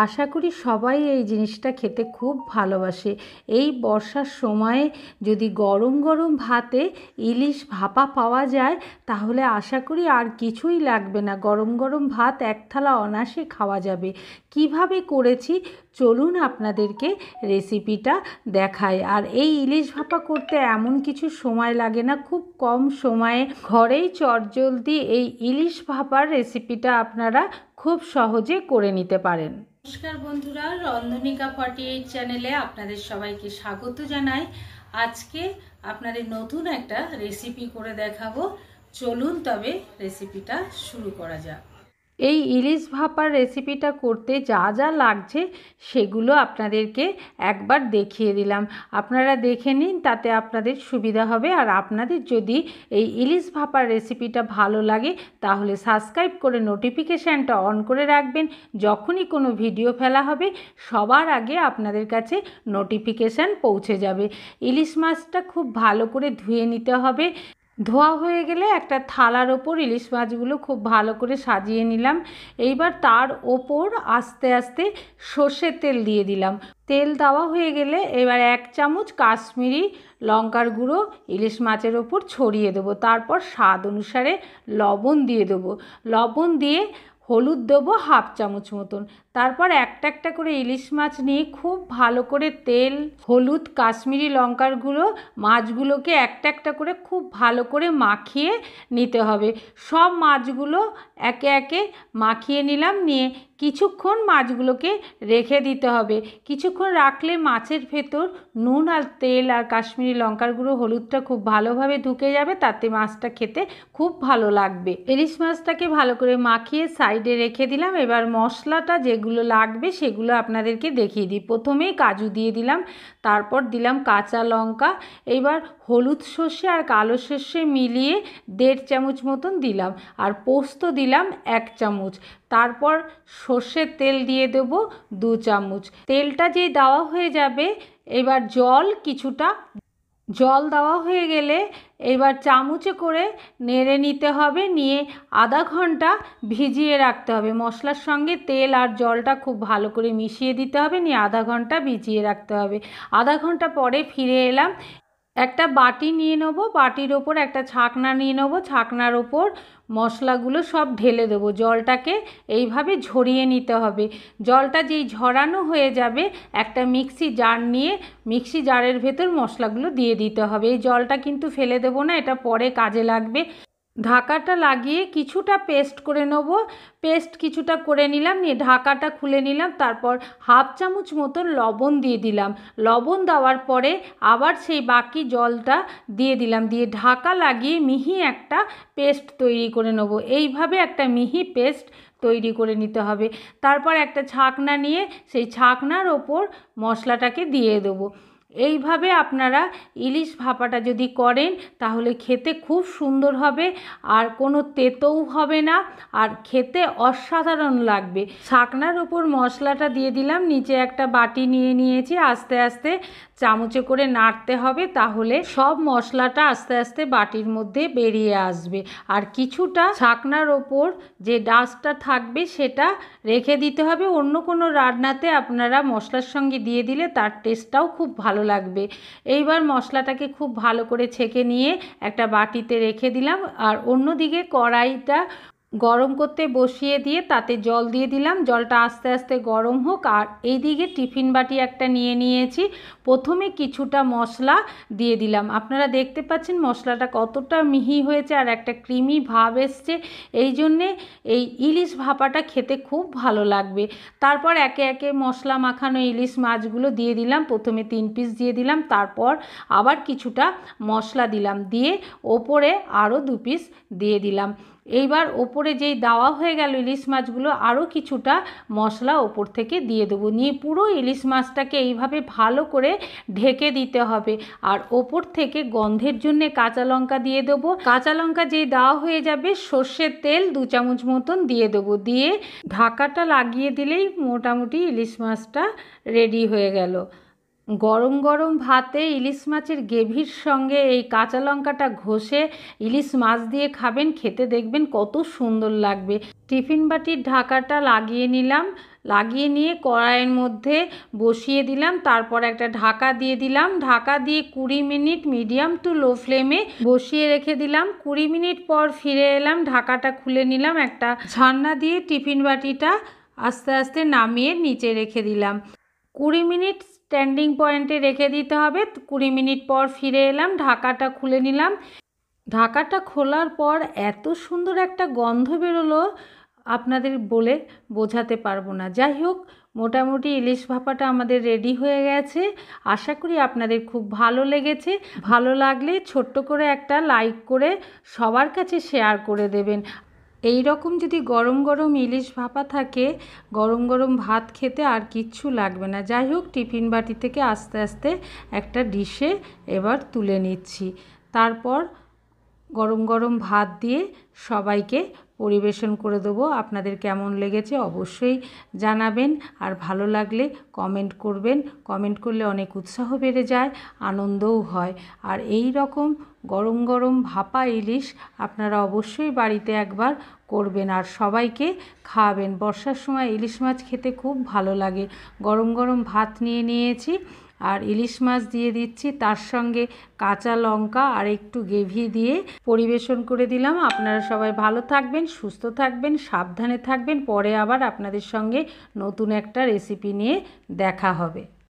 আশা করি সবাই এই জিনিসটা খেতে খুব ভালোবাসে। এই বর্ষার সময়ে যদি গরম গরম ভাতে ইলিশ ভাপা পাওয়া যায় তাহলে আশা করি আর কিছুই লাগবে না, গরম গরম ভাত এক থালা অনায়াসে খাওয়া যাবে। কিভাবে করেছি চলুন আপনাদেরকে রেসিপিটা দেখাই। আর এই ইলিশ ভাপা করতে এমন কিছু সময় লাগে না, খুব কম সময়ে ঘরেই চটজলদি এই ইলিশ ভাপার রেসিপিটা আপনারা খুব সহজে করে নিতে পারেন। নমস্কার বন্ধুরা, রন্ধনিকা 48 চ্যানেলে আপনাদের সবাইকে স্বাগত জানাই। আজকে আপনাদের নতুন একটা রেসিপি করে দেখাবো। চলুন তবে রেসিপিটা শুরু করা যাক। এই ইলিশ ভাপার রেসিপিটা করতে যা যা লাগছে সেগুলো আপনাদেরকে একবার দেখিয়ে দিলাম, আপনারা দেখে নিন, তাতে আপনাদের সুবিধা হবে। আর আপনাদের যদি এই ইলিশ ভাপার রেসিপিটা ভালো লাগে তাহলে সাবস্ক্রাইব করে নোটিফিকেশানটা অন করে রাখবেন। যখনই কোনো ভিডিও ফেলা হবে সবার আগে আপনাদের কাছে নোটিফিকেশান পৌঁছে যাবে। ইলিশ মাছটা খুব ভালো করে ধুয়ে নিতে হবে। ধোয়া হয়ে গেলে একটা থালার ওপর ইলিশ মাছগুলো খুব ভালো করে সাজিয়ে নিলাম। এইবার তার ওপর আস্তে আস্তে সর্ষের তেল দিয়ে দিলাম। তেল দেওয়া হয়ে গেলে এবার 1 চামচ কাশ্মীরি লঙ্কার গুঁড়ো ইলিশ মাছের ওপর ছড়িয়ে দেবো। তারপর স্বাদ অনুসারে লবণ দিয়ে দেবো। লবণ দিয়ে হলুদ দেবো 1/2 চামচ মতন। তারপর একটা একটা করে ইলিশ মাছ নিয়ে খুব ভালো করে তেল, হলুদ, কাশ্মীরি লঙ্কার গুঁড়ো মাছগুলোকে একটা একটা করে খুব ভালো করে মাখিয়ে নিতে হবে। সব মাছগুলো একে একে মাখিয়ে নিলাম, নিয়ে কিছুক্ষণ মাছগুলোকে রেখে দিতে হবে। কিছুক্ষণ রাখলে মাছের ভেতর নুন আর তেল আর কাশ্মীরি লঙ্কার গুঁড়ো হলুদটা খুব ভালোভাবে ঢুকে যাবে, তাতে মাছটা খেতে খুব ভালো লাগবে। ইলিশ মাছটাকে ভালো করে মাখিয়ে সাইডে রেখে দিলাম। এবার মশলাটা যেগুলো লাগবে সেগুলো আপনাদেরকে দেখিয়ে দিই। প্রথমেই কাজু দিয়ে দিলাম, তারপর দিলাম কাঁচা লঙ্কা, এবার হলুদ সর্ষে আর কালো সর্ষে মিলিয়ে 1.5 চামচ মতন দিলাম, আর পোস্ত দিলাম 1 চামচ। তারপর সর্ষের তেল দিয়ে দেব 2 চামচ। তেলটা যেই দেওয়া হয়ে যাবে এবার কিছুটা জল দেওয়া হয়ে গেলে এবার চামচে করে নেড়ে নিতে হবে, নিয়ে আধা ঘন্টা ভিজিয়ে রাখতে হবে। মশলার সঙ্গে তেল আর জলটা খুব ভালো করে মিশিয়ে দিতে হবে, নিয়ে আধা ঘন্টা ভিজিয়ে রাখতে হবে। আধা ঘন্টা পরে ফিরে এলাম। একটা বাটি নিয়ে নেবো, বাটির ওপর একটা ছাকনা নিয়ে নেবো, ছাকনার ওপর মশলাগুলো সব ঢেলে দেবো। জলটাকে এইভাবে ঝরিয়ে নিতে হবে। জলটা যেই ঝরানো হয়ে যাবে একটা মিক্সি জার নিয়ে মিক্সি জারের ভেতর মশলাগুলো দিয়ে দিতে হবে। এই জলটা কিন্তু ফেলে দেবো না, এটা পরে কাজে লাগবে। ঢাকাটা লাগিয়ে কিছুটা পেস্ট করে নেব। পেস্ট কিছুটা করে নিলাম, নিয়ে ঢাকাটা খুলে নিলাম। তারপর 1/2 চামচ মতন লবণ দিয়ে দিলাম। লবণ দেওয়ার পরে আবার সেই বাকি জলটা দিয়ে দিলাম, দিয়ে ঢাকা লাগিয়ে মিহি একটা পেস্ট তৈরি করে নেব। এইভাবে একটা মিহি পেস্ট তৈরি করে নিতে হবে। তারপর একটা ছাকনা নিয়ে সেই ছাকনার ওপর মশলাটাকে দিয়ে দেবো। এইভাবে আপনারা ইলিশ ভাপাটা যদি করেন তাহলে খেতে খুব সুন্দর হবে, আর কোনো তেতোও হবে না, আর খেতে অসাধারণ লাগবে। ছাকনার ওপর মশলাটা দিয়ে দিলাম, নিচে একটা বাটি নিয়ে নিয়েছি। আস্তে আস্তে চামচে করে নাড়তে হবে, তাহলে সব মশলাটা আস্তে আস্তে বাটির মধ্যে বেরিয়ে আসবে। আর কিছুটা ছাকনার ওপর যে ডাস্টটা থাকবে সেটা রেখে দিতে হবে। অন্য কোনো রান্নাতে আপনারা মশলার সঙ্গে দিয়ে দিলে তার টেস্টটাও খুব ভালো লাগবে। এইবার মশলাটাকে খুব ভালো করে ছেঁকে নিয়ে একটা বাটিতে রেখে দিলাম, আর অন্যদিকে কড়াইটা গরম করতে বসিয়ে দিয়ে তাতে জল দিয়ে দিলাম। জলটা আস্তে আস্তে গরম হোক। আর এইদিকে টিফিন বাটি একটা নিয়ে নিয়েছি, প্রথমে কিছুটা মশলা দিয়ে দিলাম। আপনারা দেখতে পাচ্ছেন মশলাটা কতটা মিহি হয়েছে আর একটা ক্রিমি ভাব এসছে। এই জন্যে এই ইলিশ ভাপাটা খেতে খুব ভালো লাগবে। তারপর একে একে মশলা মাখানো ইলিশ মাছগুলো দিয়ে দিলাম। প্রথমে 3 পিস দিয়ে দিলাম, তারপর আবার কিছুটা মশলা দিলাম, দিয়ে ওপরে আরও 2 পিস দিয়ে দিলাম। এইবার ওপরে যেই দেওয়া হয়ে গেল ইলিশ মাছগুলো, আরও কিছুটা মশলা ওপর থেকে দিয়ে দেবো, নিয়ে পুরো ইলিশ মাছটাকে এইভাবে ভালো করে ঢেকে দিতে হবে। আর ওপর থেকে গন্ধের জন্য কাঁচা লঙ্কা দিয়ে দেবো। কাঁচা লঙ্কা যেই দেওয়া হয়ে যাবে সর্ষের তেল 2 চামচ মতন দিয়ে দেবো, দিয়ে ঢাকাটা লাগিয়ে দিলেই মোটামুটি ইলিশ মাছটা রেডি হয়ে গেল। গরম গরম ভাতে ইলিশ মাছের গ্রেভির সঙ্গে এই কাঁচা লঙ্কাটা ঘষে ইলিশ মাছ দিয়ে খাবেন, খেতে দেখবেন কত সুন্দর লাগবে। টিফিন বাটির ঢাকাটা লাগিয়ে নিলাম। লাগিয়ে নিয়ে কড়াইয়ের মধ্যে বসিয়ে দিলাম। তারপর একটা ঢাকা দিয়ে দিলাম। ঢাকা দিয়ে 20 মিনিট মিডিয়াম টু লো ফ্লেমে বসিয়ে রেখে দিলাম। 20 মিনিট পর ফিরে এলাম, ঢাকাটা খুলে নিলাম। একটা ছান্না দিয়ে টিফিন বাটিটা আস্তে আস্তে নামিয়ে নিচে রেখে দিলাম। 20 মিনিট স্ট্যান্ডিং পয়েন্টে রেখে দিতে হবে। 20 মিনিট পর ফিরে এলাম, ঢাকাটা খুলে নিলাম। ঢাকাটা খোলার পর এত সুন্দর একটা গন্ধ বেরোলো, আপনাদের বলে বোঝাতে পারবো না। যাই হোক, মোটামুটি ইলিশ ভাপাটা আমাদের রেডি হয়ে গেছে। আশা করি আপনাদের খুব ভালো লেগেছে। ভালো লাগলে ছোট্ট করে একটা লাইক করে সবার কাছে শেয়ার করে দেবেন। এই রকম যদি গরম গরম ইলিশ ভাপা থাকে, গরম গরম ভাত খেতে আর কিচ্ছু লাগবে না। যাই হোক, টিফিন বাটি থেকে আস্তে আস্তে একটা ডিশে এবার তুলে নিচ্ছি। তারপর গরম গরম ভাত দিয়ে সবাইকে পরিবেশন করে দেবো। আপনাদের কেমন লেগেছে অবশ্যই জানাবেন, আর ভালো লাগলে কমেন্ট করবেন। কমেন্ট করলে অনেক উৎসাহ বেড়ে যায়, আনন্দও হয়। আর এই রকম গরম গরম ভাপা ইলিশ আপনারা অবশ্যই বাড়িতে একবার করবেন আর সবাইকে খাওয়াবেন। বর্ষার সময় ইলিশ মাছ খেতে খুব ভালো লাগে। গরম গরম ভাত নিয়ে নিয়েছি আর ইলিশ মাছ দিয়ে দিচ্ছি, তার সঙ্গে কাঁচা লঙ্কা আর একটু গ্রেভি দিয়ে পরিবেশন করে দিলাম। আপনারা সবাই ভালো থাকবেন, সুস্থ থাকবেন, সাবধানে থাকবেন। পরে আবার আপনাদের সঙ্গে নতুন একটা রেসিপি নিয়ে দেখা হবে।